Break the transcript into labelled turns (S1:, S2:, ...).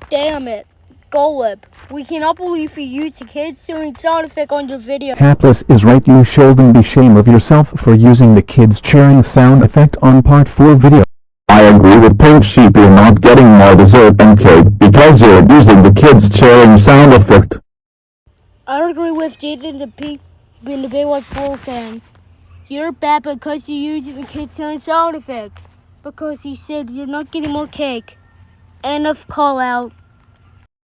S1: Damn it. GoLUB. We cannot believe you used the kids doing sound effect on your video.
S2: Hapless is right. You shouldn't be ashamed of yourself for using the kids cheering sound effect on part 4 video.
S3: I agree with Pink Sheep. You're not getting more dessert and cake because you're using the kids cheering sound effect.
S1: I agree with Jaden the Big White Bull fan. You're bad because you're using the kids doing sound effect. Because he said you're not getting more cake. End of call out.